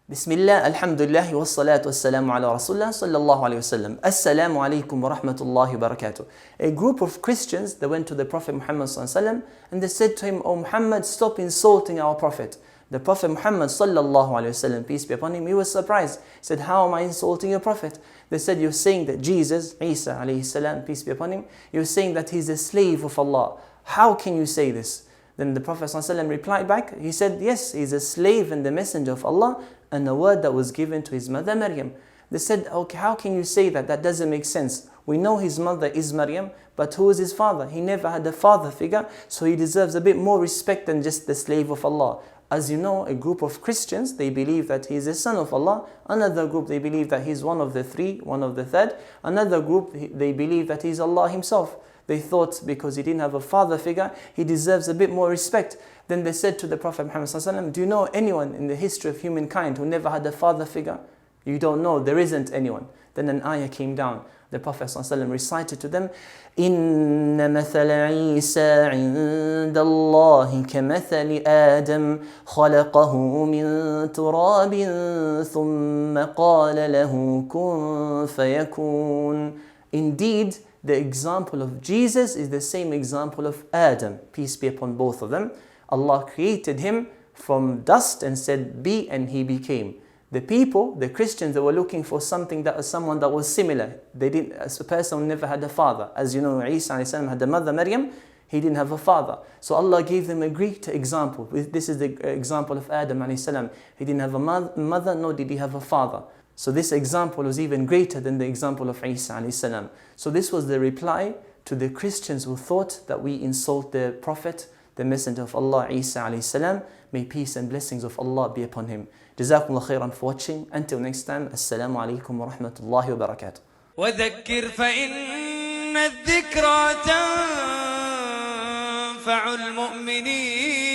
Bismillah, alhamdulillah, wassalatu wassalamu ala rasulullah sallallahu alayhi wasallam. Assalamu alaikum wa rahmatullahi wa barakatuh. A group of Christians, they went to the Prophet Muhammad sallallahu alayhi wasallam and they said to him, "O Muhammad, stop insulting our Prophet." The Prophet Muhammad sallallahu alayhi wasallam, peace be upon him, he was surprised. He said, "How am I insulting your Prophet?" They said, "You're saying that Jesus, Isa alayhi salam, peace be upon him, you're saying that he's a slave of Allah. How can you say this?" Then the Prophet ﷺ replied back, he said, "Yes, he's a slave and the messenger of Allah, and a word that was given to his mother Maryam." They said, "Okay, how can you say that? That doesn't make sense. We know his mother is Maryam, but who is his father? He never had a father figure, so he deserves a bit more respect than just the slave of Allah." As you know, a group of Christians, they believe that he is a son of Allah. Another group, they believe that he's one of the three, one of the third. Another group, they believe that he's Allah himself. They thought because he didn't have a father figure, he deserves a bit more respect. Then they said to the Prophet Muhammad ﷺ, "Do you know anyone in the history of humankind who never had a father figure?" "You don't know, there isn't anyone." Then an ayah came down. The Prophet ﷺ recited to them, "إِنَّ مَثَلَ عِيسَى عِنْدَ اللَّهِ كَمَثَلِ آدَمَ خَلَقَهُ مِنْ تُرَابٍ ثُمَّ قَالَ لَهُ كُنْ فَيَكُونَ." Indeed, the example of Jesus is the same example of Adam, peace be upon both of them. Allah created him from dust and said, "Be," and he became. The people, the Christians, they were looking for someone that was similar. As a person who never had a father. As you know, Isa alayhi had a mother, Maryam, he didn't have a father. So Allah gave them a great example. This is the example of Adam alayhi. He didn't have a mother, nor did he have a father. So this example was even greater than the example of Isa alayhi. So this was the reply to the Christians who thought that we insult the Prophet, the Messenger of Allah, Isa alayhi. May peace and blessings of Allah be upon him. Jazakumullah khairan for watching. Until next time, Assalamu alaikum wa rahmatullahi wa barakatuh. وذكر فإن الذكرى تنفع المؤمنين